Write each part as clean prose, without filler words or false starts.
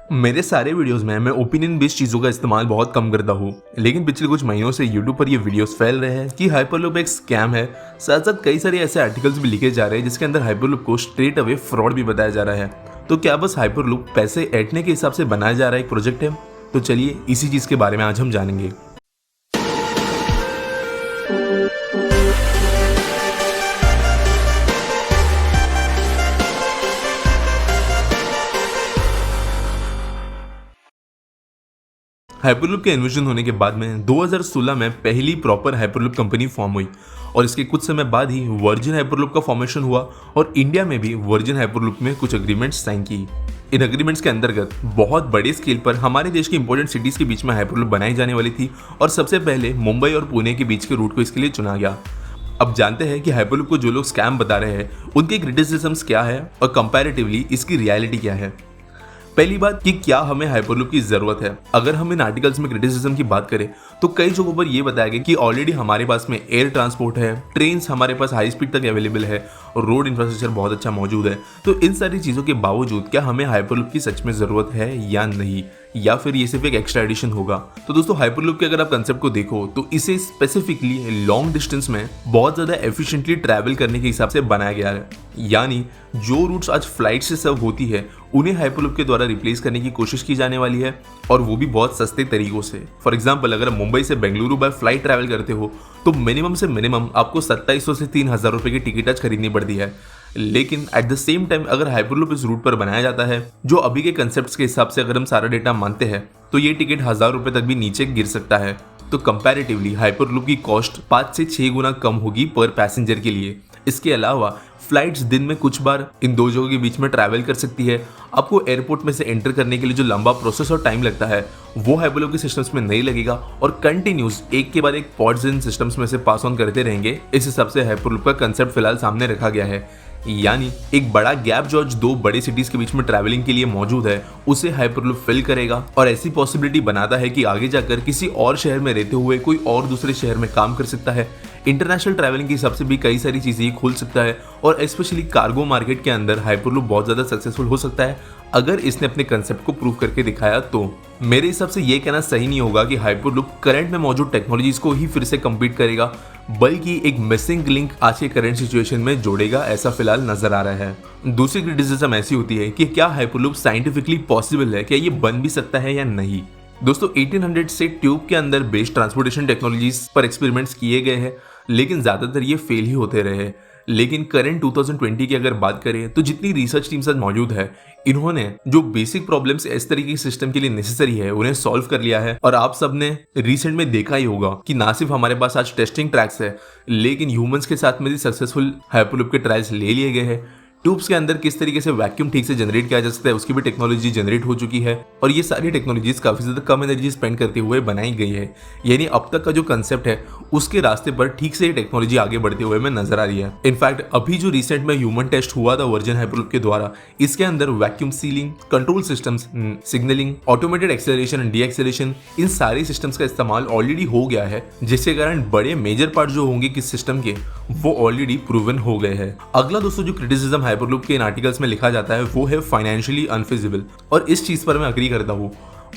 मेरे सारे वीडियोस में मैं ओपिनियन बेस्ड चीज़ों का इस्तेमाल बहुत कम करता हूँ, लेकिन पिछले कुछ महीनों से यूट्यूब पर ये वीडियोस फैल रहे हैं कि हाइपरलूप एक स्कैम है। साथ साथ कई सारे ऐसे आर्टिकल्स भी लिखे जा रहे हैं जिसके अंदर हाइपरलूप को स्ट्रेट अवे फ्रॉड भी बताया जा रहा है। तो क्या बस हाइपरलूप पैसे ऐंठने के हिसाब से बनाया जा रहा है एक प्रोजेक्ट है? तो चलिए इसी चीज़ के बारे में आज हम जानेंगे। हाइपरलूप के इन्वेंशन होने के बाद में 2016 में पहली प्रॉपर हाइपरलूप कंपनी फॉर्म हुई और इसके कुछ समय बाद ही वर्जिन हाइपरलूप का फॉर्मेशन हुआ और इंडिया में भी वर्जिन हाइपरलूप में कुछ एग्रीमेंट्स साइन की। इन एग्रीमेंट्स के अंतर्गत बहुत बड़े स्केल पर हमारे देश की इंपॉर्टेंट सिटीज के बीच में हाइपरलूप बनाई जाने वाली थी और सबसे पहले मुंबई और पुणे के बीच के रूट को इसके लिए चुना गया। अब जानते हैं कि हाइपरलूप को जो लोग स्कैम बता रहे हैं उनके क्रिटिसिज्म्स क्या है और कंपैरेटिवली इसकी रियलिटी क्या है। पहली बात कि क्या हमें हाइपरलूप की जरूरत है। अगर हम इन आर्टिकल्स में क्रिटिसिज्म की बात करें तो कई जगहों पर यह बताया गया कि ऑलरेडी हमारे पास में एयर ट्रांसपोर्ट है, ट्रेन्स हमारे पास हाई स्पीड तक अवेलेबल है और रोड इंफ्रास्ट्रक्चर बहुत अच्छा मौजूद है। तो इन सारी चीज़ों के बावजूद क्या हमें हाइपरलूप की सच में ज़रूरत है या नहीं, या फिर ये सिर्फ एक एक्स्ट्रा एडिशन होगा। तो दोस्तों हाइपरलूप के अगर आप कंसेप्ट को देखो तो इसे स्पेसिफिकली लॉन्ग डिस्टेंस में बहुत ज़्यादा एफिशिएंटली ट्रैवल करने के हिसाब से बनाया गया है। यानी जो रूट्स आज फ्लाइट से सर्व होती है उन्हें हाइपरलूप के द्वारा रिप्लेस करने की कोशिश की जाने वाली है और वो भी बहुत सस्ते तरीकों से। फॉर एग्जाम्पल अगर मुंबई से बेंगलुरु बाय फ्लाइट ट्रैवल करते हो तो मिनिमम से मिनिमम आपको 2700 से 3000 रुपए की टिकट आज खरीदनी पड़ती है। लेकिन एट द सेम टाइम अगर हाइपरलूप इस रूट पर बनाया जाता है जो अभी के कंसेप्ट के हिसाब से अगर हम सारा डेटा मानते हैं तो ये टिकट 1000 रुपए तक भी नीचे गिर सकता है। तो कंपैरेटिवली हाइपरलूप की कॉस्ट 5 से 6 गुना कम होगी पर पैसेंजर के लिए। इसके अलावा फ्लाइट्स दिन में कुछ बार इन दो जगहों के बीच में ट्रैवल कर सकती है। आपको एयरपोर्ट में से एंटर करने के लिए जो लंबा प्रोसेस और टाइम लगता है वो हाइपरलूप के सिस्टम्स में नहीं लगेगा और कंटिन्यूस एक के बाद एक पॉड्स इन सिस्टम्स में से पास ऑन करते रहेंगे। इस हिसाब से हाइपरलूप का कंसेप्ट फिलहाल सामने रखा गया है। यानी एक बड़ा गैप जो आज दो बड़े सिटीज के बीच में ट्रैवलिंग के लिए मौजूद है उसे हाइपरलूप फिल करेगा और ऐसी पॉसिबिलिटी बनाता है कि आगे जाकर किसी और शहर में रहते हुए कोई और दूसरे शहर में काम कर सकता है। इंटरनेशनल ट्रैवलिंग के हिसाब से भी कई सारी चीजें खोल सकता है और स्पेशली कार्गो मार्केट के अंदर हाइपरलूप बहुत ज्यादा सक्सेसफुल हो सकता है अगर इसने अपने कंसेप्ट को प्रूव करके दिखाया। तो मेरे हिसाब से ये कहना सही नहीं होगा कि हाइपरलूप करंट में मौजूद टेक्नोलॉजीज को ही फिर से कम्पीट करेगा, बल्कि एक मिसिंग लिंक आज के करंट सिचुएशन में जोड़ेगा, ऐसा फिलहाल नजर आ रहा है। दूसरी क्रिटिसिज्म ऐसी होती है कि क्या हाइपरलूप साइंटिफिकली पॉसिबल है, क्या ये बन भी सकता है या नहीं। दोस्तों 1800 से ट्यूब के अंदर बेस्ड ट्रांसपोर्टेशन टेक्नोलॉजीज पर एक्सपेरिमेंट्स किए गए हैं लेकिन ज्यादातर ये फेल ही होते रहे। लेकिन करंट 2020 की अगर बात करें तो जितनी रिसर्च टीम्स आज मौजूद है इन्होंने जो बेसिक प्रॉब्लम्स इस तरीके के सिस्टम के लिए नेसेसरी है उन्हें सॉल्व कर लिया है। और आप सबने रिसेंट में देखा ही होगा कि ना सिर्फ हमारे पास आज टेस्टिंग ट्रैक्स है लेकिन ह्यूमंस के साथ में भी सक्सेसफुल हाइपरलूप के ट्रायल्स ले लिए गए हैं। ट्यूब्स के अंदर किस तरीके से वैक्यूम ठीक से जनरेट किया जा सकता है उसकी भी टेक्नोलॉजी जनरेट हो चुकी है और ये सारी टेक्नोलॉजीज काफी ज्यादा कम एनर्जी स्पेंड करते हुए बनाई गई है। यानी अब तक का जो कंसेप्ट है उसके रास्ते पर ठीक से ये टेक्नोलॉजी आगे बढ़ते हुए में नजर आ रही है। इनफैक्ट अभी जो रिसेंट में ह्यूमन टेस्ट हुआ था वर्जिन हाइपरलूप के द्वारा, इसके अंदर vacuum sealing, control systems, signalling, automated acceleration and deceleration, इन सारे सिस्टम्स का इस्तेमाल ऑलरेडी हो गया है जिसके कारण बड़े मेजर पार्ट जो होंगे किस सिस्टम के वो ऑलरेडी प्रूवन हो गए हैं। अगला दोस्तों जो क्रिटिसिज्म हाइपरलूप के इन आर्टिकल्स में लिखा जाता है वो है फाइनेंशियली अनफिजिबल और इस चीज पर मैं अग्री करता हूँ।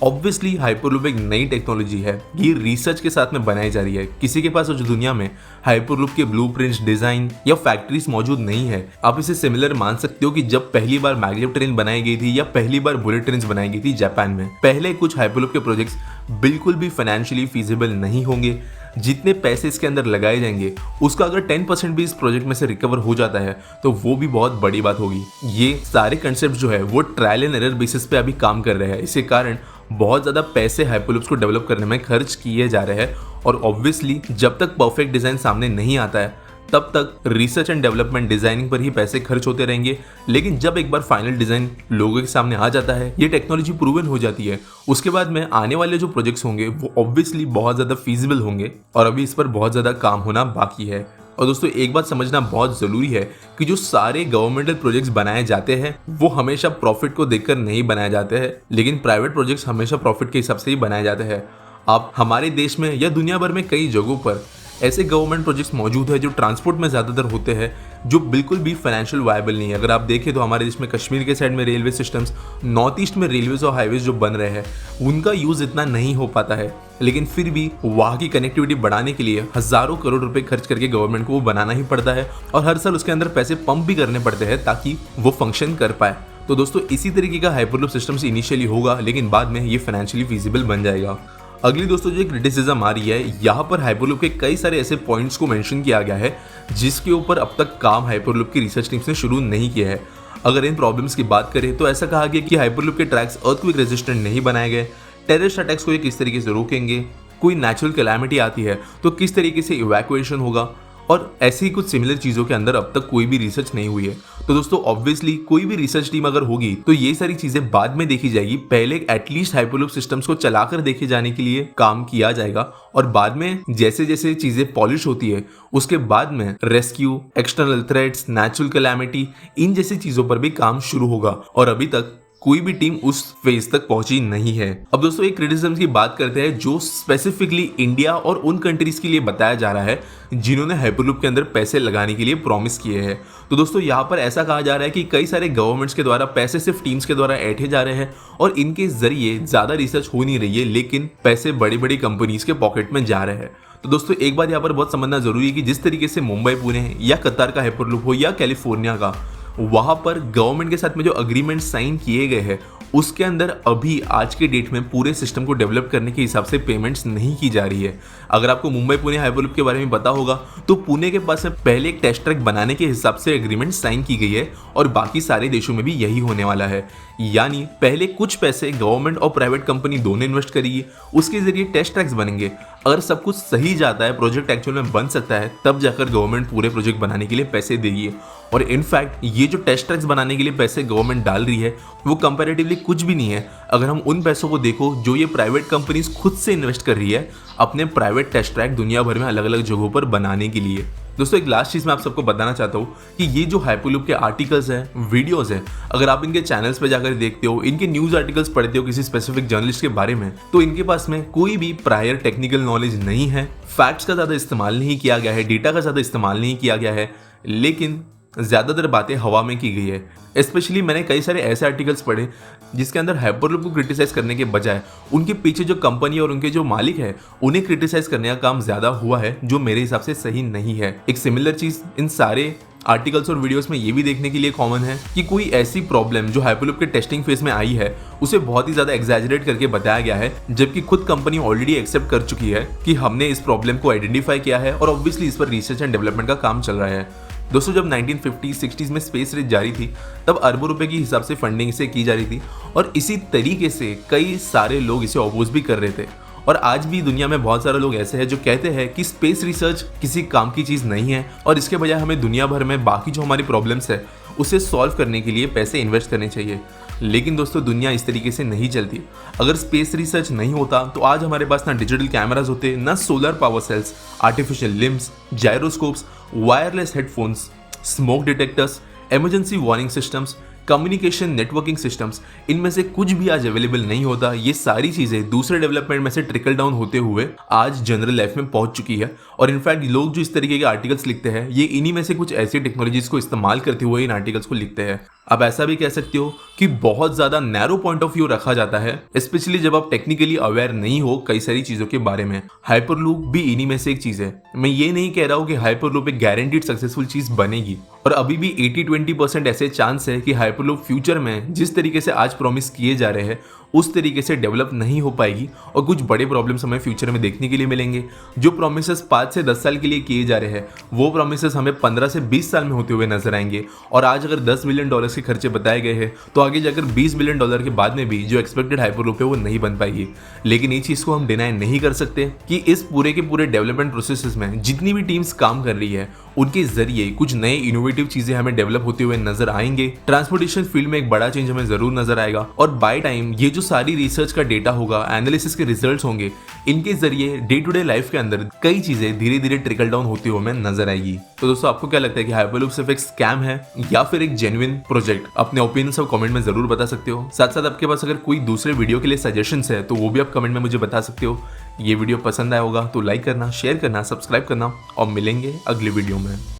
ऑब्वियसली हाइपरलूप एक नई टेक्नोलॉजी है, ये रिसर्च के साथ में बनाई जा रही है। किसी के पास जो दुनिया में हाइपरलूप के ब्लूप्रिंट्स, डिजाइन या फैक्ट्रीज मौजूद नहीं है। आप इसे सिमिलर मान सकते हो कि जब पहली बार मैग्लेव ट्रेन बनाई गई थी या पहली बार बुलेट ट्रेन बनाई गई थी जापान में, पहले कुछ हाइपरलूप के प्रोजेक्ट्स बिल्कुल भी फाइनेंशियली फीजिबल नहीं होंगे। जितने पैसे इसके अंदर लगाए जाएंगे उसका अगर 10% भी इस प्रोजेक्ट में से रिकवर हो जाता है तो वो भी बहुत बड़ी बात होगी। ये सारे कंसेप्ट जो है वो ट्रायल एंड एरर बेसिस पे अभी काम कर रहे हैं। इसके कारण बहुत ज़्यादा पैसे हाइपरलूप्स को डेवलप करने में खर्च किए जा रहे हैं और ऑब्वियसली जब तक परफेक्ट डिज़ाइन सामने नहीं आता है तब तक रिसर्च एंड डेवलपमेंट डिजाइनिंग पर ही पैसे खर्च होते रहेंगे। लेकिन जब एक बार फाइनल डिजाइन लोगों के सामने आ जाता है, ये टेक्नोलॉजी प्रूवन हो जाती है, उसके बाद में आने वाले जो प्रोजेक्ट्स होंगे वो ऑब्वियसली बहुत ज़्यादा फीजिबल होंगे और अभी इस पर बहुत ज़्यादा काम होना बाकी है। और दोस्तों एक बात समझना बहुत ज़रूरी है कि जो सारे गवर्नमेंटल प्रोजेक्ट्स बनाए जाते हैं वो हमेशा प्रॉफिट को देखकर नहीं बनाए जाते हैं, लेकिन प्राइवेट प्रोजेक्ट्स हमेशा प्रॉफिट के हिसाब से ही बनाए जाते हैं। आप हमारे देश में या दुनिया भर में कई जगहों पर ऐसे गवर्नमेंट प्रोजेक्ट्स मौजूद है जो ट्रांसपोर्ट में ज़्यादातर होते हैं, जो बिल्कुल भी फाइनेंशियल वायबल नहीं है। अगर आप देखें तो हमारे देश में कश्मीर के साइड में रेलवे सिस्टम्स, नॉर्थ ईस्ट में रेलवेज और हाईवेज जो बन रहे हैं उनका यूज़ इतना नहीं हो पाता है, लेकिन फिर भी वहाँ की कनेक्टिविटी बढ़ाने के लिए हज़ारों करोड़ रुपए खर्च करके गवर्नमेंट को वो बनाना ही पड़ता है और हर साल उसके अंदर पैसे पंप भी करने पड़ते हैं ताकि वो फंक्शन कर पाए। तो दोस्तों इसी तरीके का हाइपरलूप सिस्टम से इनिशियली होगा, लेकिन बाद में ये फाइनेंशियली फिजिबल बन जाएगा। अगली दोस्तों जो क्रिटिसिज्म आ रही है, यहाँ पर हाइपरलूप के कई सारे ऐसे पॉइंट्स को मेंशन किया गया है जिसके ऊपर अब तक काम हाइपरलूप की रिसर्च टीम्स ने शुरू नहीं किया है। अगर इन प्रॉब्लम्स की बात करें तो ऐसा कहा गया कि हाइपरलूप के ट्रैक्स अर्थक्वेक रेजिस्टेंट नहीं बनाए गए, टेररिस्ट अटैक्स को ये किस तरीके से रोकेंगे, कोई नेचुरल कैलामिटी आती है तो किस तरीके से इवैक्यूएशन होगा, और ऐसी ही कुछ सिमिलर चीज़ों के अंदर अब तक कोई भी रिसर्च नहीं हुई है। तो दोस्तों ऑब्वियसली कोई भी रिसर्च टीम अगर होगी तो ये सारी चीज़ें बाद में देखी जाएगी, पहले एटलीस्ट हाइपरलूप सिस्टम्स को चलाकर देखे जाने के लिए काम किया जाएगा और बाद में जैसे जैसे चीज़ें पॉलिश होती है उसके बाद में rescue, external threats, natural calamity, इन जैसी चीज़ों पर भी काम शुरू होगा और अभी तक कोई भी टीम उस फेज तक पहुंची नहीं है। अब दोस्तों एक क्रिटिसिज्म की बात करते हैं जो स्पेसिफिकली इंडिया और उन कंट्रीज के लिए बताया जा रहा है जिन्होंने हाइपरलूप के अंदर पैसे लगाने के लिए प्रॉमिस किए हैं। तो दोस्तों यहाँ पर ऐसा कहा जा रहा है कि कई सारे गवर्नमेंट्स के द्वारा पैसे सिर्फ टीम्स के द्वारा ऐंठे जा रहे हैं और इनके जरिए ज्यादा रिसर्च हो नहीं रही है, लेकिन पैसे बड़ी बड़ी कंपनीज के पॉकेट में जा रहे हैं। तो दोस्तों एक बात यहाँ पर बहुत समझना जरूरी है कि जिस तरीके से मुंबई पुणे या कतार का हाइपरलूप हो या कैलिफोर्निया का, वहां पर गवर्नमेंट के साथ में जो अग्रीमेंट साइन किए गए हैं उसके अंदर अभी आज के डेट में पूरे सिस्टम को डेवलप करने के हिसाब से पेमेंट्स नहीं की जा रही है। अगर आपको मुंबई पुणे हाइपरलूप के बारे में पता होगा तो पुणे के पास में पहले एक टेस्ट ट्रैक बनाने के हिसाब से एग्रीमेंट साइन की गई है और बाकी सारे देशों में भी यही होने वाला है। यानी पहले कुछ पैसे गवर्नमेंट और प्राइवेट कंपनी दोनों इन्वेस्ट करेगी, उसके जरिए टेस्ट ट्रैक्स बनेंगे। अगर सब कुछ सही जाता है, प्रोजेक्ट एक्चुअल में बन सकता है, तब जाकर गवर्नमेंट पूरे प्रोजेक्ट बनाने के लिए पैसे देगी। और इनफैक्ट ये जो टेस्ट ट्रैक्स बनाने के लिए पैसे गवर्नमेंट डाल रही है वो कंपैरेटिवली कुछ भी नहीं है अगर हम उन पैसों को देखो जो ये प्राइवेट कंपनीज खुद से इन्वेस्ट कर रही है अपने प्राइवेट टेस्ट ट्रैक दुनिया भर में अलग अलग जगहों पर बनाने के लिए। दोस्तों एक लास्ट चीज मैं आप सबको बताना चाहता हूँ कि ये जो हाइपरलूप के आर्टिकल्स हैं, वीडियोस हैं, अगर आप इनके चैनल्स पे जाकर देखते हो, इनके न्यूज आर्टिकल्स पढ़ते हो किसी स्पेसिफिक जर्नलिस्ट के बारे में, तो इनके पास में कोई भी प्रायर टेक्निकल नॉलेज नहीं है, फैक्ट्स का ज्यादा इस्तेमाल नहीं किया गया है, डेटा का ज्यादा इस्तेमाल नहीं किया गया है, लेकिन ज्यादातर बातें हवा में की गई है। स्पेशली मैंने कई सारे ऐसे आर्टिकल्स पढ़े जिसके अंदर हाइपरलूप को क्रिटिसाइज करने के बजाय उनके पीछे जो कंपनी और उनके जो मालिक है उन्हें क्रिटिसाइज करने का काम ज्यादा हुआ है, जो मेरे हिसाब से सही नहीं है। एक सिमिलर चीज इन सारे आर्टिकल्स और वीडियोस में ये भी देखने के लिए कॉमन है कि कोई ऐसी प्रॉब्लम जो हाइपरलूप के टेस्टिंग फेज में आई है उसे बहुत ही ज्यादा एग्जैजरेट करके बताया गया है, जबकि खुद कंपनी ऑलरेडी एक्सेप्ट कर चुकी है कि हमने इस प्रॉब्लम को आइडेंटिफाई किया है और ऑब्वियसली इस पर रिसर्च एंड डेवलपमेंट का काम चल रहा है। दोस्तों जब 1950-60s में स्पेस रेस जारी थी तब अरबों रुपए की हिसाब से फंडिंग इसे की जा रही थी और इसी तरीके से कई सारे लोग इसे ऑपोज भी कर रहे थे। और आज भी दुनिया में बहुत सारे लोग ऐसे हैं जो कहते हैं कि स्पेस रिसर्च किसी काम की चीज़ नहीं है और इसके बजाय हमें दुनिया भर में बाकी जो हमारी प्रॉब्लम्स है उसे सॉल्व करने के लिए पैसे इन्वेस्ट करने चाहिए। लेकिन दोस्तों दुनिया इस तरीके से नहीं चलती। अगर स्पेस रिसर्च नहीं होता तो आज हमारे पास ना डिजिटल कैमराज होते, ना solar power cells, artificial limbs, gyroscopes, wireless headphones, smoke detectors, emergency warning systems, communication networking systems, इनमें से कुछ भी आज अवेलेबल नहीं होता। ये सारी चीज़ें दूसरे डेवलपमेंट में से ट्रिकल डाउन होते हुए आज जनरल लाइफ में पहुंच चुकी है। और इनफैक्ट लोग जो इस तरीके के आर्टिकल्स लिखते हैं ये इन्हीं में से कुछ ऐसी टेक्नोलॉजीज को इस्तेमाल करते हुए इन आर्टिकल्स को लिखते हैं। आप ऐसा भी कह सकते हो कि बहुत ज़्यादा नैरो पॉइंट ऑफ व्यू रखा जाता है, स्पेशली जब आप टेक्निकली अवेयर नहीं हो कई सारी चीज़ों के बारे में। हाइपरलूप भी इन्हीं में से एक चीज़ है। मैं ये नहीं कह रहा हूँ कि हाइपरलूप एक गारंटीड सक्सेसफुल चीज़ बनेगी, और अभी भी 80-20% ऐसे चांस है कि हाइपरलूप फ्यूचर में जिस तरीके से आज प्रॉमिस किए जा रहे हैं उस तरीके से डेवलप नहीं हो पाएगी और कुछ बड़े प्रॉब्लम्स हमें फ्यूचर में देखने के लिए मिलेंगे। जो प्रॉमिसेस 5 से 10 साल के लिए किए जा रहे हैं वो प्रॉमिसेस हमें 15 से 20 साल में होते हुए नजर आएंगे। और आज अगर $10 बिलियन के खर्चे बताए गए हैं तो आगे जाकर $20 बिलियन के बाद में भी जो एक्सपेक्टेड हाइपरलूप है वो नहीं बन पाएगी। लेकिन ये चीज़ को हम डिनाई नहीं कर सकते कि इस पूरे के पूरे डेवलपमेंट प्रोसेस में जितनी भी टीम्स काम कर रही है उनके जरिए कुछ नए इनोवेटिव चीजें हमें डेवलप होते हुए नजर आएंगे। ट्रांसपोर्टेशन फील्ड में एक बड़ा चेंज हमें जरूर नजर आएगा और बाय टाइम ये जो सारी रिसर्च का डेटा होगा, एनालिसिस के रिजल्ट्स होंगे, इनके जरिए डे टू डे लाइफ के अंदर कई चीजें धीरे धीरे ट्रिकल डाउन होती हुए हमें नजर आएगी। तो दोस्तों आपको क्या लगता है कि हाइपरलूप सिर्फ एक स्कैम है या फिर एक जेन्युइन प्रोजेक्ट? अपने ओपिनियन सब कमेंट में जरूर बता सकते हो। साथ साथ आपके पास अगर कोई दूसरे वीडियो के लिए सजेशंस है तो वो भी आप कमेंट में मुझे बता सकते हो। ये वीडियो पसंद आया होगा तो लाइक करना, शेयर करना, सब्सक्राइब करना और मिलेंगे अगली वीडियो में।